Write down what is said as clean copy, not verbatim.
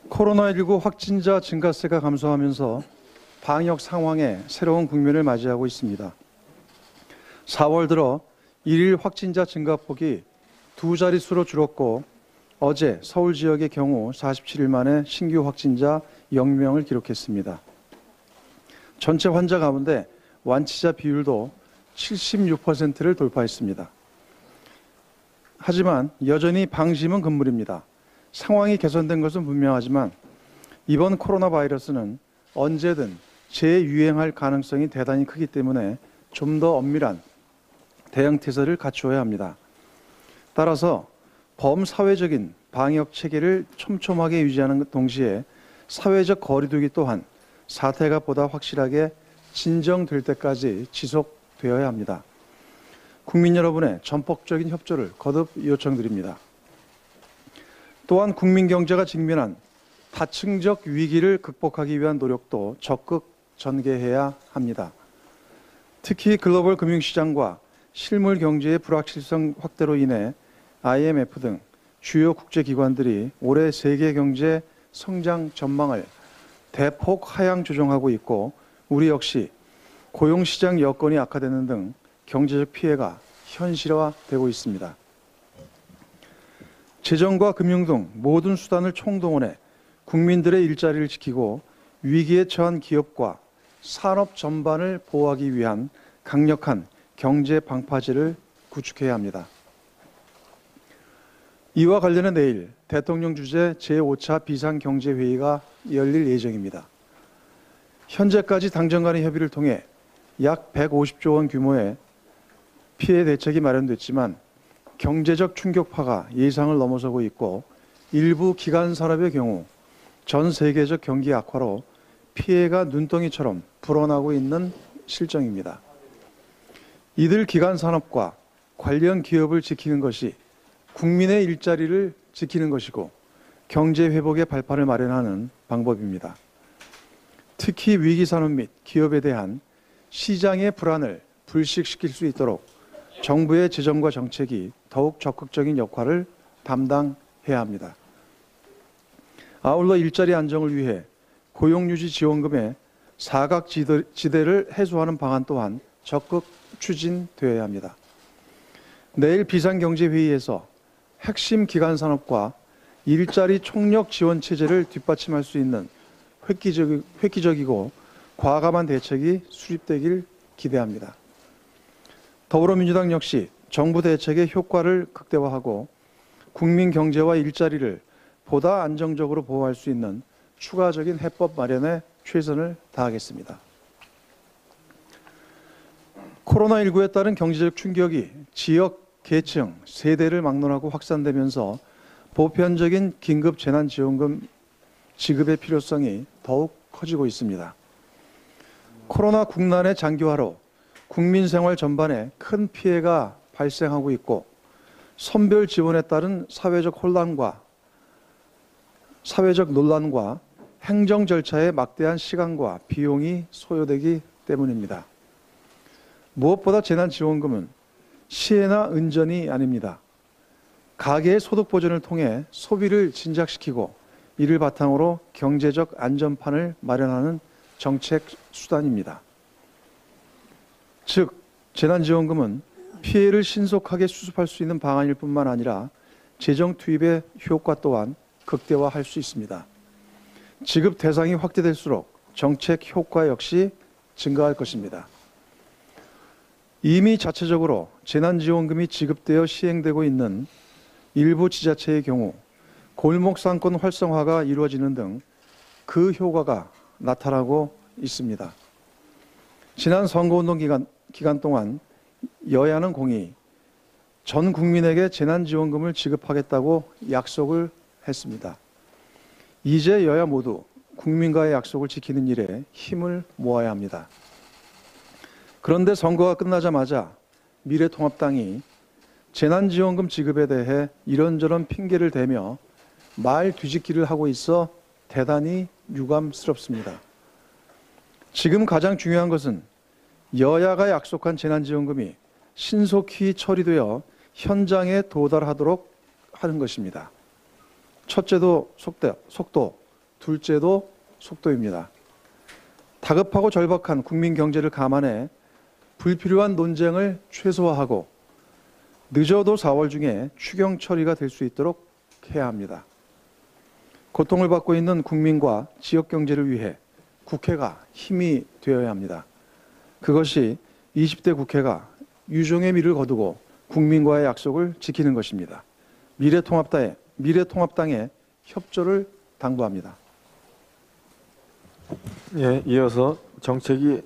코로나19 확진자 증가세가 감소하면서 방역 상황에 새로운 국면을 맞이하고 있습니다. 4월 들어 일일 확진자 증가폭이 두 자릿수로 줄었고 어제 서울 지역의 경우 47일 만에 신규 확진자 0명을 기록했습니다. 전체 환자 가운데 완치자 비율도 76%를 돌파했습니다. 하지만 여전히 방심은 금물입니다. 상황이 개선된 것은 분명하지만 이번 코로나 바이러스는 언제든 재유행할 가능성이 대단히 크기 때문에 좀 더 엄밀한 대응 태세를 갖추어야 합니다. 따라서 범사회적인 방역 체계를 촘촘하게 유지하는 동시에 사회적 거리두기 또한 사태가 보다 확실하게 진정될 때까지 지속되어야 합니다. 국민 여러분의 전폭적인 협조를 거듭 요청드립니다. 또한 국민 경제가 직면한 다층적 위기를 극복하기 위한 노력도 적극 전개해야 합니다. 특히 글로벌 금융시장과 실물 경제의 불확실성 확대로 인해 IMF 등 주요 국제기관들이 올해 세계 경제 성장 전망을 대폭 하향 조정하고 있고 우리 역시 고용시장 여건이 악화되는 등 경제적 피해가 현실화되고 있습니다. 재정과 금융 등 모든 수단을 총동원해 국민들의 일자리를 지키고 위기에 처한 기업과 산업 전반을 보호하기 위한 강력한 경제 방파제를 구축해야 합니다. 이와 관련해 내일 대통령 주재 제5차 비상경제회의가 열릴 예정입니다. 현재까지 당정 간의 협의를 통해 약 150조 원 규모의 피해 대책이 마련됐지만 경제적 충격파가 예상을 넘어서고 있고 일부 기간 산업의 경우 전 세계적 경기 악화로 피해가 눈덩이처럼 불어나고 있는 실정입니다. 이들 기간 산업과 관련 기업을 지키는 것이 국민의 일자리를 지키는 것이고 경제 회복의 발판을 마련하는 방법입니다. 특히 위기 산업 및 기업에 대한 시장의 불안을 불식시킬 수 있도록 정부의 재정과 정책이 더욱 적극적인 역할을 담당해야 합니다. 아울러 일자리 안정을 위해 고용유지 지원금의 사각지대를 해소하는 방안 또한 적극 추진되어야 합니다. 내일 비상경제회의에서 핵심 기간 산업과 일자리 총력 지원 체제를 뒷받침할 수 있는 획기적이고 과감한 대책이 수립되길 기대합니다. 더불어민주당 역시 정부 대책의 효과를 극대화하고 국민 경제와 일자리를 보다 안정적으로 보호할 수 있는 추가적인 해법 마련에 최선을 다하겠습니다. 코로나19에 따른 경제적 충격이 지역, 계층, 세대를 막론하고 확산되면서 보편적인 긴급 재난지원금 지급의 필요성이 더욱 커지고 있습니다. 코로나 국난의 장기화로 국민 생활 전반에 큰 피해가 발생하고 있고 선별 지원에 따른 사회적 논란과 행정 절차에 막대한 시간과 비용이 소요되기 때문입니다. 무엇보다 재난지원금은 시혜나 은전이 아닙니다. 가계의 소득 보전을 통해 소비를 진작시키고 이를 바탕으로 경제적 안전판을 마련하는 정책 수단입니다. 즉, 재난지원금은 피해를 신속하게 수습할 수 있는 방안일 뿐만 아니라 재정 투입의 효과 또한 극대화할 수 있습니다. 지급 대상이 확대될수록 정책 효과 역시 증가할 것입니다. 이미 자체적으로 재난지원금이 지급되어 시행되고 있는 일부 지자체의 경우 골목상권 활성화가 이루어지는 등 그 효과가 나타나고 있습니다. 지난 선거운동 기간 동안 여야는 공히 전 국민에게 재난지원금을 지급하겠다고 약속을 했습니다. 이제 여야 모두 국민과의 약속을 지키는 일에 힘을 모아야 합니다. 그런데 선거가 끝나자마자 미래통합당이 재난지원금 지급에 대해 이런저런 핑계를 대며 말 뒤집기를 하고 있어 대단히 유감스럽습니다. 지금 가장 중요한 것은 여야가 약속한 재난지원금이 신속히 처리되어 현장에 도달하도록 하는 것입니다. 첫째도 속도, 둘째도 속도입니다. 다급하고 절박한 국민 경제를 감안해 불필요한 논쟁을 최소화하고 늦어도 4월 중에 추경 처리가 될 수 있도록 해야 합니다. 고통을 받고 있는 국민과 지역 경제를 위해 국회가 힘이 되어야 합니다. 그것이 20대 국회가 유종의 미를 거두고 국민과의 약속을 지키는 것입니다. 미래통합당의 협조를 당부합니다. 예, 이어서 정책위